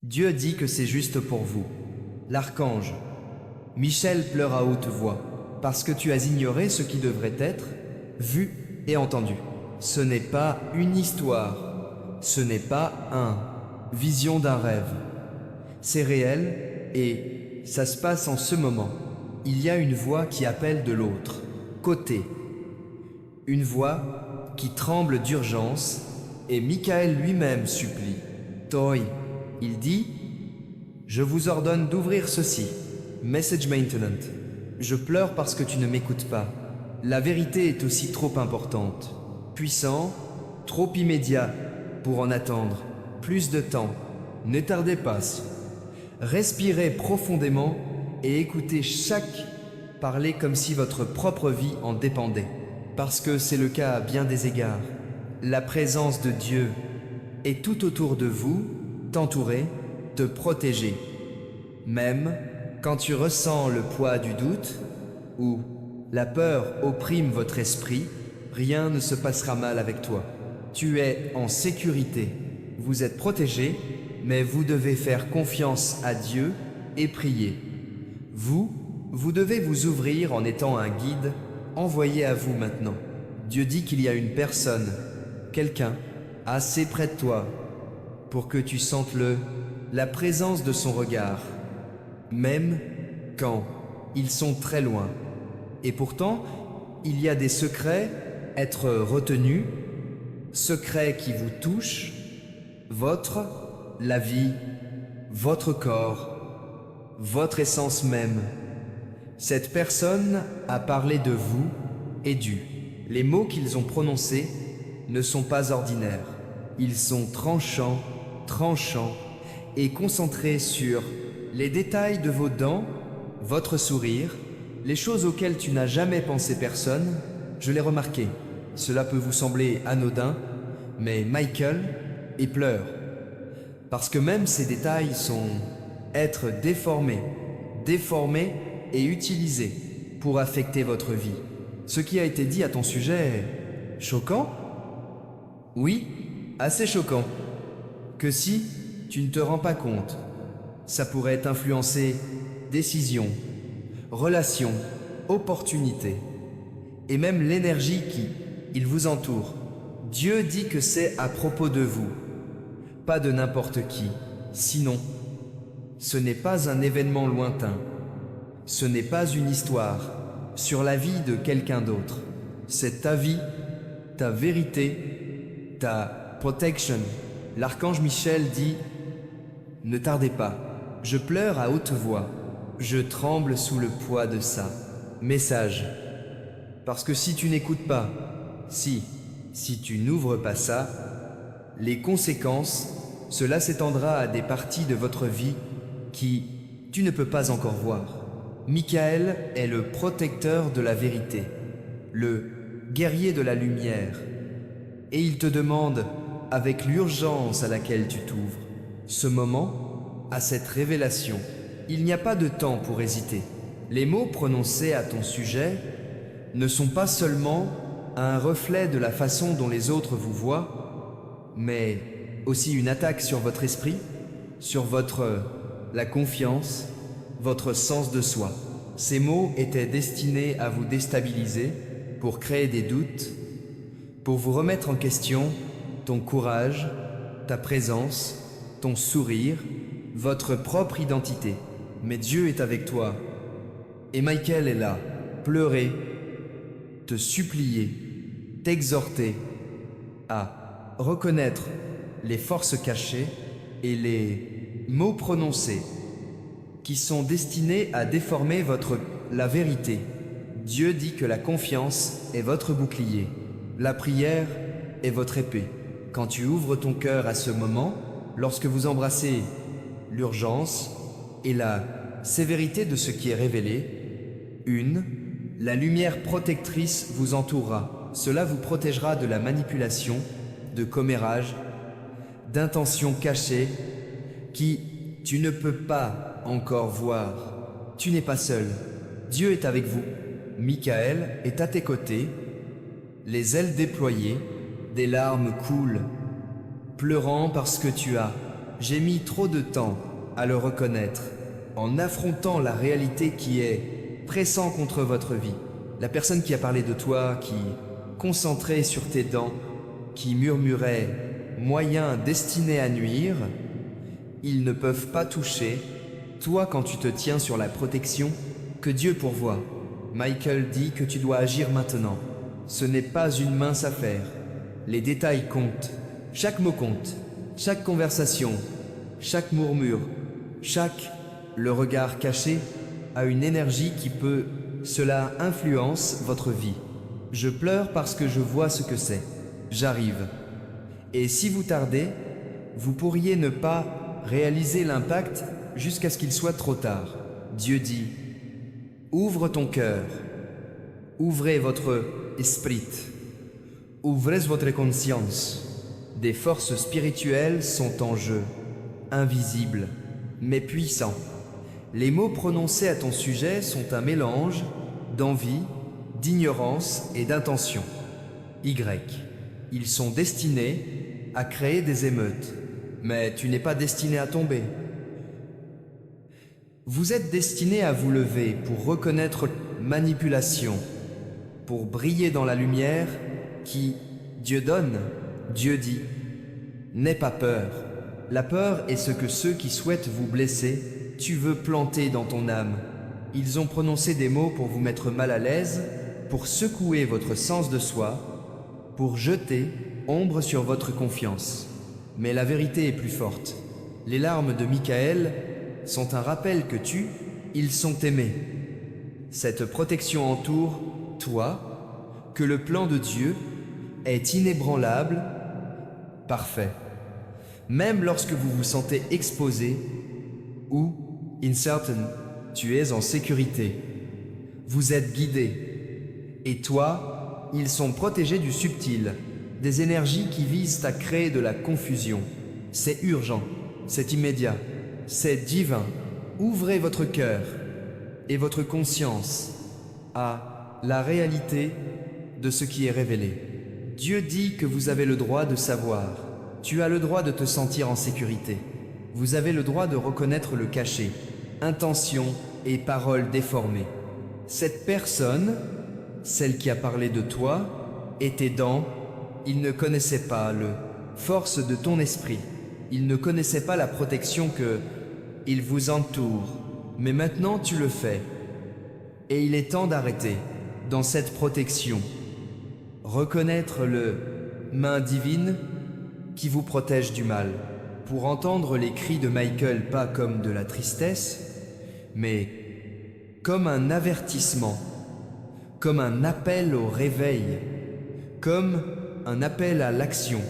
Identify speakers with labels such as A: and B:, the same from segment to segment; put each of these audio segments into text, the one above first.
A: Dieu dit que c'est juste pour vous. L'archange. Michel pleure à haute voix, parce que tu as ignoré ce qui devrait être vu et entendu. Ce n'est pas une histoire, ce n'est pas vision d'un rêve. C'est réel et ça se passe en ce moment. Il y a une voix qui appelle de l'autre côté. Une voix qui tremble d'urgence et Michael lui-même supplie. Toi, il dit, je vous ordonne d'ouvrir ceci. Message Maintenance. Je pleure parce que tu ne m'écoutes pas. La vérité est aussi trop importante. Puissant, trop immédiat pour en attendre. Plus de temps. Ne tardez pas. Respirez profondément et écoutez chaque parler comme si votre propre vie en dépendait. Parce que c'est le cas à bien des égards. La présence de Dieu est tout autour de vous, t'entourer, te protéger. Même quand tu ressens le poids du doute ou la peur opprime votre esprit, rien ne se passera mal avec toi. Tu es en sécurité. Vous êtes protégé, mais vous devez faire confiance à Dieu et prier. Vous devez vous ouvrir en étant un guide envoyé à vous maintenant. Dieu dit qu'il y a une personne, quelqu'un, assez près de toi pour que tu sentes la présence de son regard, même quand ils sont très loin. Et pourtant, il y a des secrets, être retenus, secrets qui vous touchent, la vie, votre corps, votre essence même. Cette personne a parlé de vous et du. Les mots qu'ils ont prononcés ne sont pas ordinaires. Ils sont tranchants et concentrés sur les détails de vos dents, votre sourire, les choses auxquelles tu n'as jamais pensé personne. Je l'ai remarqué. Cela peut vous sembler anodin, mais Michael y pleure. Parce que même ces détails sont être déformés et utilisés pour affecter votre vie. Ce qui a été dit à ton sujet est choquant? Oui, assez choquant. Que si tu ne te rends pas compte, ça pourrait influencer décisions, relations, opportunités, et même l'énergie il vous entoure. Dieu dit que c'est à propos de vous, pas de n'importe qui. Sinon, ce n'est pas un événement lointain, ce n'est pas une histoire sur la vie de quelqu'un d'autre. C'est ta vie, ta vérité, ta protection. L'archange Michel dit, ne tardez pas, je pleure à haute voix, je tremble sous le poids de ça. Message. Parce que si tu n'écoutes pas, si tu n'ouvres pas ça, les conséquences, cela s'étendra à des parties de votre vie qui tu ne peux pas encore voir. Michael est le protecteur de la vérité, le guerrier de la lumière, et il te demande, avec l'urgence à laquelle tu t'ouvres, ce moment, à cette révélation, il n'y a pas de temps pour hésiter. Les mots prononcés à ton sujet ne sont pas seulement un reflet de la façon dont les autres vous voient, mais aussi une attaque sur votre esprit, sur la confiance, votre sens de soi. Ces mots étaient destinés à vous déstabiliser, pour créer des doutes, pour vous remettre en question ton courage, ta présence, ton sourire, votre propre identité. Mais Dieu est avec toi. Et Michael est là, pleurer, te supplier, t'exhorter à reconnaître les forces cachées et les mots prononcés qui sont destinés à déformer la vérité. Dieu dit que la confiance est votre bouclier, la prière est votre épée. Quand tu ouvres ton cœur à ce moment, lorsque vous embrassez l'urgence et la sévérité de ce qui est révélé, la lumière protectrice vous entourera. Cela vous protégera de la manipulation, de commérage, d'intentions cachées qui tu ne peux pas encore voir. Tu n'es pas seul. Dieu est avec vous. Michael est à tes côtés, les ailes déployées, des larmes coulent, pleurant parce que tu as J'ai mis trop de temps à le reconnaître, en affrontant la réalité qui est pressant contre votre vie. La personne qui a parlé de toi, qui concentrait sur tes dents, qui murmurait « moyen destiné à nuire », ils ne peuvent pas toucher, toi quand tu te tiens sur la protection que Dieu pourvoit. Michael dit que tu dois agir maintenant. Ce n'est pas une mince affaire. Les détails comptent. Chaque mot compte. Chaque conversation. Chaque murmure. Le regard caché a une énergie qui peut... Cela influence votre vie. Je pleure parce que je vois ce que c'est. J'arrive. Et si vous tardez, vous pourriez ne pas réaliser l'impact jusqu'à ce qu'il soit trop tard. Dieu dit, ouvre ton cœur, ouvrez votre esprit, ouvrez votre conscience. Des forces spirituelles sont en jeu, invisibles, mais puissants. Les mots prononcés à ton sujet sont un mélange d'envie, d'ignorance et d'intention. Ils sont destinés à créer des émeutes, mais tu n'es pas destiné à tomber. Vous êtes destiné à vous lever pour reconnaître manipulation, pour briller dans la lumière qui, Dieu donne, Dieu dit. N'aie pas peur. La peur est ce que ceux qui souhaitent vous blesser, tu veux planter dans ton âme. Ils ont prononcé des mots pour vous mettre mal à l'aise, pour secouer votre sens de soi, pour jeter ombre sur votre confiance. Mais la vérité est plus forte. Les larmes de Michael sont un rappel que ils sont aimés. Cette protection entoure toi, que le plan de Dieu est inébranlable, parfait. Même lorsque vous vous sentez exposé ou incertain, tu es en sécurité. Vous êtes guidé. Et toi, ils sont protégés du subtil, des énergies qui visent à créer de la confusion. C'est urgent, c'est immédiat, c'est divin. Ouvrez votre cœur et votre conscience à la réalité de ce qui est révélé. Dieu dit que vous avez le droit de savoir. Tu as le droit de te sentir en sécurité. Vous avez le droit de reconnaître le caché, intention et paroles déformées. Cette personne, celle qui a parlé de toi, était dans... Il ne connaissait pas le force de ton esprit. Il ne connaissait pas la protection que il vous entoure. Mais maintenant tu le fais. Et il est temps d'arrêter dans cette protection. Reconnaître le main divine qui vous protège du mal. Pour entendre les cris de Michael pas comme de la tristesse, mais comme un avertissement, comme un appel au réveil, comme un appel à l'action.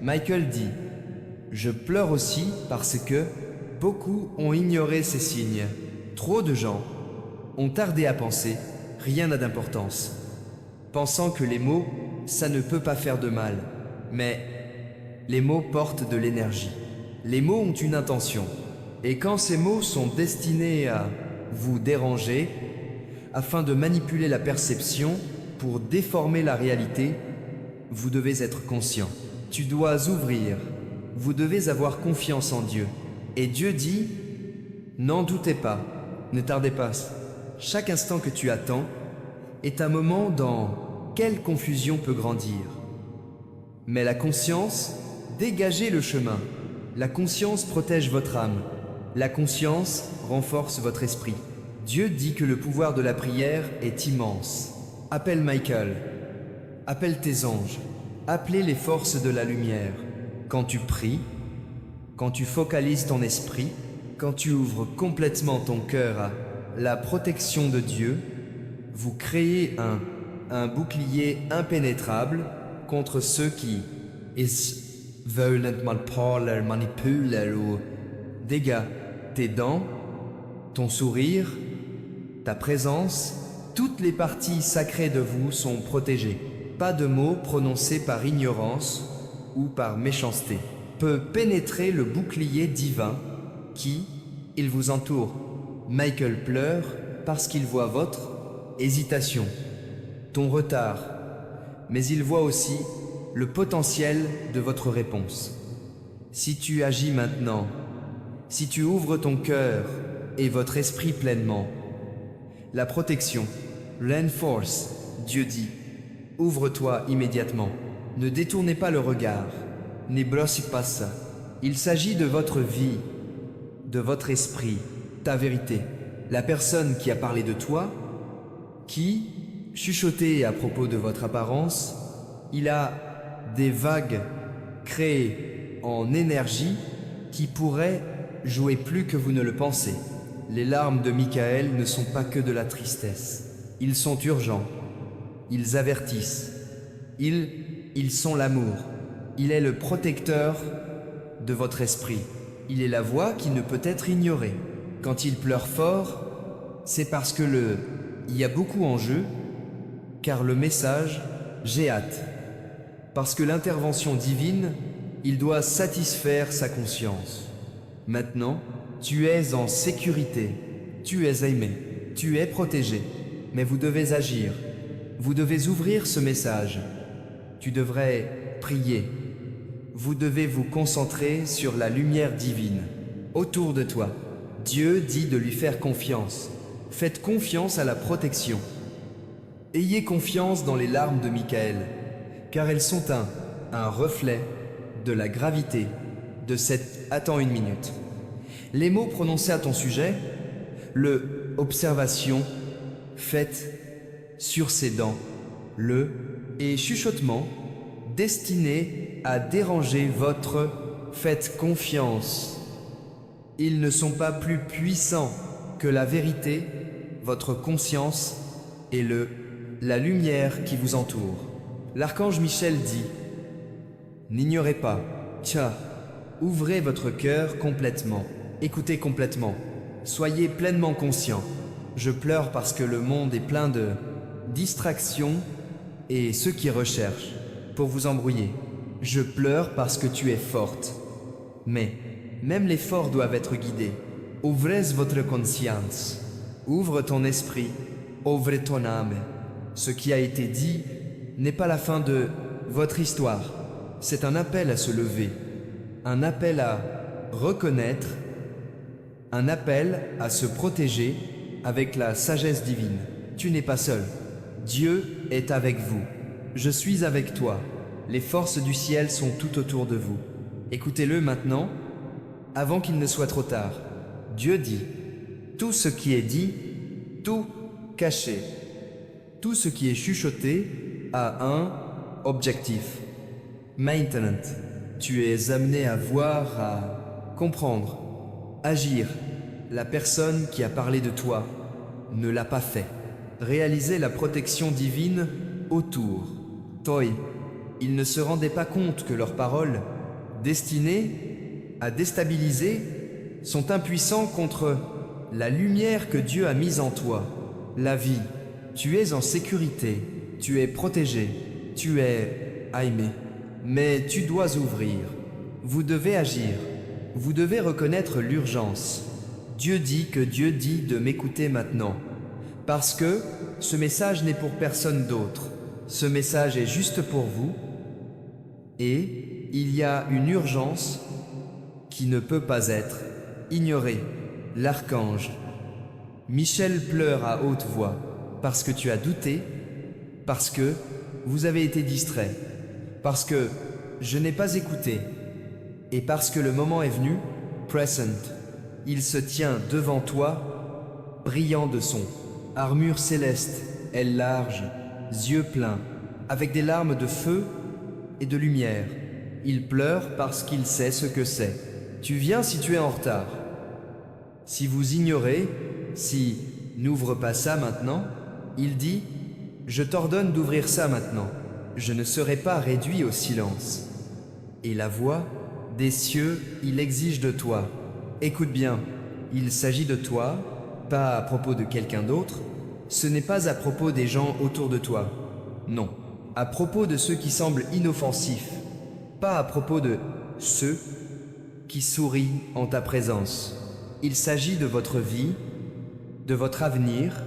A: Michael dit « Je pleure aussi parce que beaucoup ont ignoré ces signes. Trop de gens ont tardé à penser, rien n'a d'importance. Pensant que les mots, ça ne peut pas faire de mal. Mais les mots portent de l'énergie. Les mots ont une intention. Et quand ces mots sont destinés à vous déranger, afin de manipuler la perception, pour déformer la réalité, vous devez être conscient. Tu dois ouvrir. Vous devez avoir confiance en Dieu. Et Dieu dit, n'en doutez pas, ne tardez pas. Chaque instant que tu attends est un moment dans quelle confusion peut grandir. Mais la conscience, dégagez le chemin. La conscience protège votre âme. La conscience renforce votre esprit. Dieu dit que le pouvoir de la prière est immense. Appelle Michael. Appelle tes anges. Appelez les forces de la lumière. Quand tu pries, quand tu focalises ton esprit, quand tu ouvres complètement ton cœur à la protection de Dieu, vous créez un bouclier impénétrable contre ceux qui veulent manipuler ou dégâts. Tes dents, ton sourire, ta présence, toutes les parties sacrées de vous sont protégées. Pas de mots prononcés par ignorance ou par méchanceté peut pénétrer le bouclier divin qui, il vous entoure. Michael pleure parce qu'il voit votre hésitation, ton retard, mais il voit aussi le potentiel de votre réponse. Si tu agis maintenant, si tu ouvres ton cœur et votre esprit pleinement, la protection, l'enforce, Dieu dit, ouvre-toi immédiatement. Ne détournez pas le regard, n'éblosse pas ça. Il s'agit de votre vie, de votre esprit, ta vérité. La personne qui a parlé de toi, qui chuchotait à propos de votre apparence, il a des vagues créées en énergie qui pourraient jouer plus que vous ne le pensez. Les larmes de Michael ne sont pas que de la tristesse. Ils sont urgents. Ils avertissent. Ils sont l'amour. Il est le protecteur de votre esprit. Il est la voix qui ne peut être ignorée. Quand il pleure fort, c'est parce que il y a beaucoup en jeu, car le message, j'ai hâte. Parce que l'intervention divine, il doit satisfaire sa conscience. Maintenant, tu es en sécurité, tu es aimé, tu es protégé, mais vous devez agir. Vous devez ouvrir ce message. Tu devrais prier. Vous devez vous concentrer sur la lumière divine. Autour de toi, Dieu dit de lui faire confiance. Faites confiance à la protection. Ayez confiance dans les larmes de Michael, car elles sont un reflet de la gravité de cette... Attends une minute. Les mots prononcés à ton sujet, le observation, faite sur ses dents, le et chuchotement, destiné à déranger votre faites confiance. Ils ne sont pas plus puissants que la vérité, votre conscience et la lumière qui vous entoure. L'archange Michel dit, n'ignorez pas, ouvrez votre cœur complètement, écoutez complètement, soyez pleinement conscient. Je pleure parce que le monde est plein de distractions et ceux qui recherchent pour vous embrouiller. Je pleure parce que tu es forte. Mais même les forts doivent être guidés. Ouvrez votre conscience, ouvre ton esprit, ouvre ton âme. Ce qui a été dit n'est pas la fin de votre histoire. C'est un appel à se lever, un appel à reconnaître, un appel à se protéger avec la sagesse divine. Tu n'es pas seul. Dieu est avec vous. Je suis avec toi. Les forces du ciel sont tout autour de vous. Écoutez-le maintenant, avant qu'il ne soit trop tard. Dieu dit, tout ce qui est dit, tout caché, tout ce qui est chuchoté a un objectif. Maintenant, tu es amené à voir, à comprendre, agir. La personne qui a parlé de toi ne l'a pas fait. Réaliser la protection divine autour. Toi, ils ne se rendaient pas compte que leurs paroles, destinées à déstabiliser, sont impuissants contre la lumière que Dieu a mise en toi. La vie, tu es en sécurité, tu es protégé, tu es aimé. Mais tu dois ouvrir. Vous devez agir. Vous devez reconnaître l'urgence. Dieu dit que Dieu dit de m'écouter maintenant. Parce que ce message n'est pour personne d'autre. Ce message est juste pour vous. Et il y a une urgence qui ne peut pas être ignorée. L'archange. Michel pleure à haute voix parce que tu as douté, parce que vous avez été distrait, parce que je n'ai pas écouté, et parce que le moment est venu, present, il se tient devant toi, brillant de son armure céleste, aile large, yeux pleins, avec des larmes de feu et de lumière. Il pleure parce qu'il sait ce que c'est. Tu viens si tu es en retard. Si vous ignorez, si n'ouvre pas ça maintenant, il dit, je t'ordonne d'ouvrir ça maintenant. Je ne serai pas réduit au silence. Et la voix des cieux, il exige de toi. Écoute bien, il s'agit de toi, pas à propos de quelqu'un d'autre. Ce n'est pas à propos des gens autour de toi. Non, à propos de ceux qui semblent inoffensifs. Pas à propos de ceux qui sourient en ta présence. Il s'agit de votre vie, de votre avenir,